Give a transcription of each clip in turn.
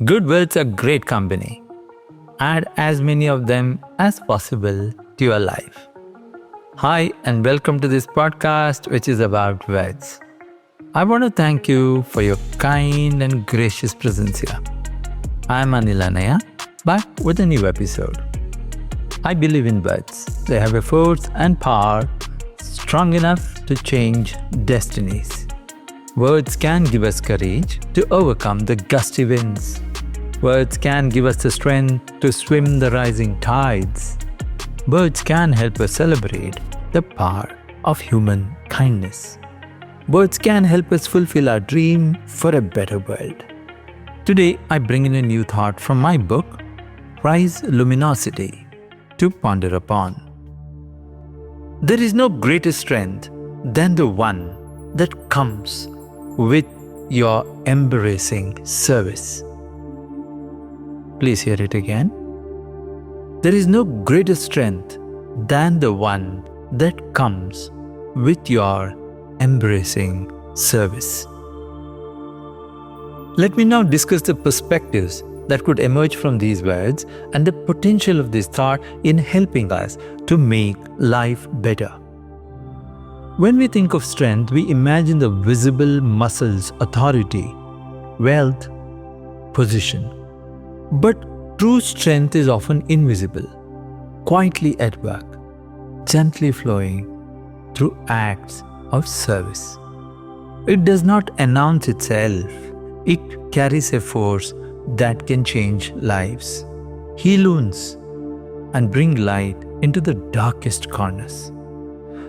Good words are great company. Add as many of them as possible to your life. Hi, and welcome to this podcast, which is about words. I want to thank you for your kind and gracious presence here. I'm Anil Annaiah, back with a new episode. I believe in words. They have a force and power strong enough to change destinies. Words can give us courage to overcome the gusty winds. Words can give us the strength to swim the rising tides. Words can help us celebrate the power of human kindness. Words can help us fulfill our dream for a better world. Today, I bring in a new thought from my book, Rise Luminosity, to ponder upon. There is no greater strength than the one that comes with your embracing service. Please hear it again. There is no greater strength than the one that comes with your embracing service. Let me now discuss the perspectives that could emerge from these words and the potential of this thought in helping us to make life better. When we think of strength, we imagine the visible muscles, authority, wealth, position. But true strength is often invisible, quietly at work, gently flowing through acts of service. It does not announce itself. It carries a force that can change lives, heal wounds, and bring light into the darkest corners.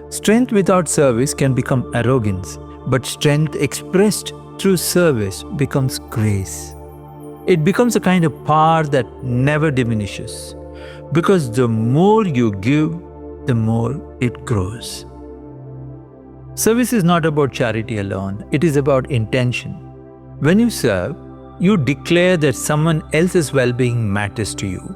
Strength without service can become arrogance, but strength expressed through service becomes grace. It becomes a kind of power that never diminishes, because the more you give, the more it grows. Service is not about charity alone, it is about intention. When you serve, you declare that someone else's well-being matters to you,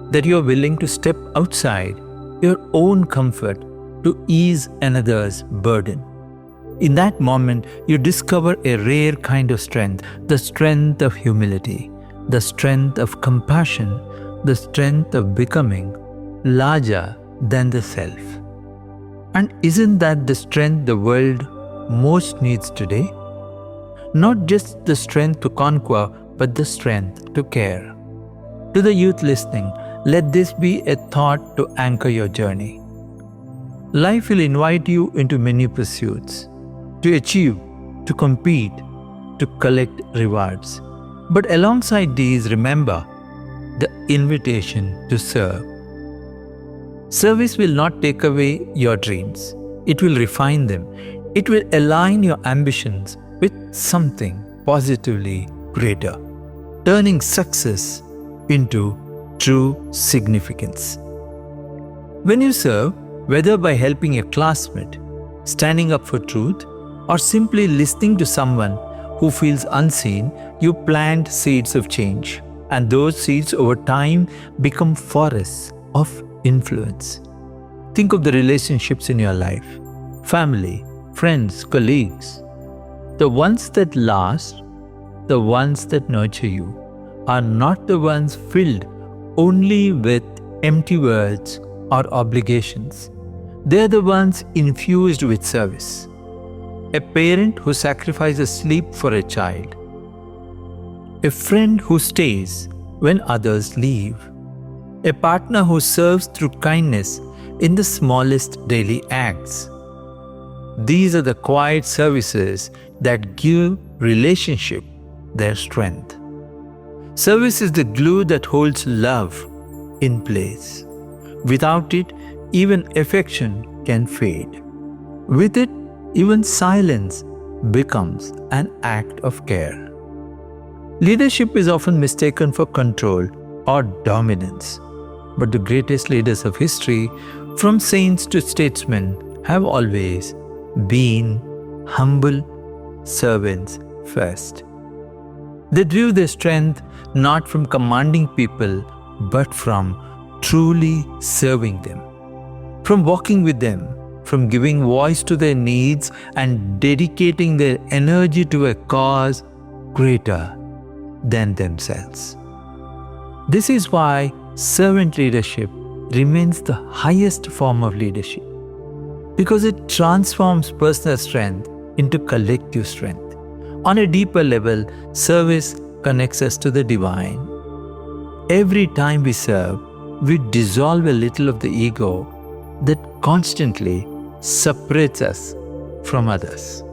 that you are willing to step outside your own comfort to ease another's burden. In that moment, you discover a rare kind of strength, the strength of humility, the strength of compassion, the strength of becoming larger than the self. And isn't that the strength the world most needs today? Not just the strength to conquer, but the strength to care. To the youth listening, let this be a thought to anchor your journey. Life will invite you into many pursuits, to achieve, to compete, to collect rewards. But alongside these, remember the invitation to serve. Service will not take away your dreams. It will refine them. It will align your ambitions with something positively greater, turning success into true significance. When you serve, whether by helping a classmate, standing up for truth, or simply listening to someone who feels unseen, you plant seeds of change. And those seeds over time become forests of influence. Think of the relationships in your life: family, friends, colleagues. The ones that last, the ones that nurture you, are not the ones filled only with empty words or obligations. They are the ones infused with service. A parent who sacrifices sleep for a child. A friend who stays when others leave. A partner who serves through kindness in the smallest daily acts. These are the quiet services that give relationship their strength. Service is the glue that holds love in place. Without it, even affection can fade. With it, even silence becomes an act of care. Leadership is often mistaken for control or dominance, but the greatest leaders of history, from saints to statesmen, have always been humble servants first. They drew their strength not from commanding people, but from truly serving them, from walking with them, from giving voice to their needs and dedicating their energy to a cause greater than themselves. This is why servant leadership remains the highest form of leadership, because it transforms personal strength into collective strength. On a deeper level, service connects us to the divine. Every time we serve, we dissolve a little of the ego that constantly separates us from others.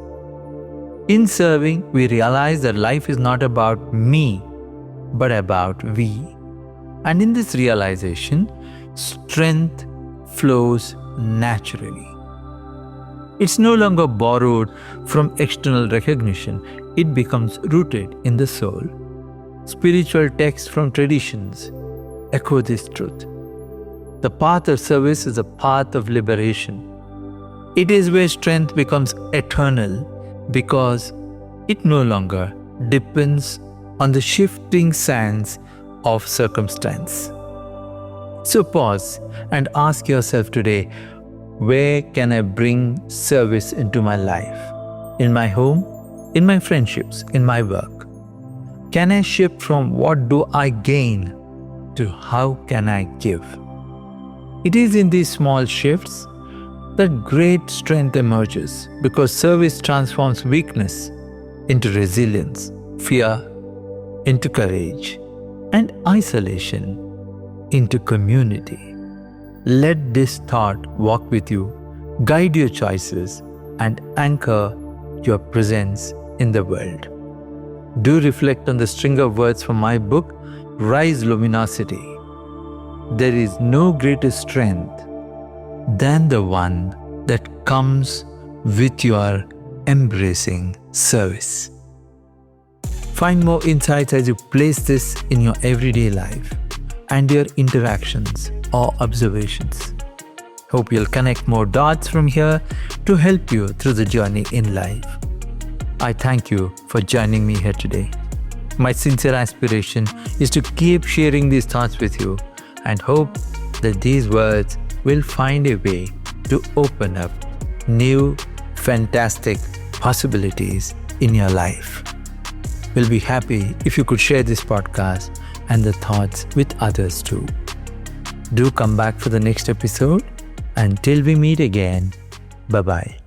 In serving, we realize that life is not about me, but about we. And in this realization, strength flows naturally. It's no longer borrowed from external recognition, it becomes rooted in the soul. Spiritual texts from traditions echo this truth. The path of service is a path of liberation. It is where strength becomes eternal because it no longer depends on the shifting sands of circumstance. So pause and ask yourself today, where can I bring service into my life? In my home, in my friendships, in my work? Can I shift from what do I gain to how can I give? It is in these small shifts that great strength emerges, because service transforms weakness into resilience, fear into courage, and isolation into community. Let this thought walk with you, guide your choices, and anchor your presence in the world. Do reflect on the string of words from my book, Rise Luminosity. There is no greater strength than the one that comes with your embracing service. Find more insights as you place this in your everyday life and your interactions or observations. Hope you'll connect more dots from here to help you through the journey in life. I thank you for joining me here today. My sincere aspiration is to keep sharing these thoughts with you and hope that these words will find a way to open up new, fantastic possibilities in your life. We'll be happy if you could share this podcast and the thoughts with others too. Do come back for the next episode. Until we meet again, bye-bye.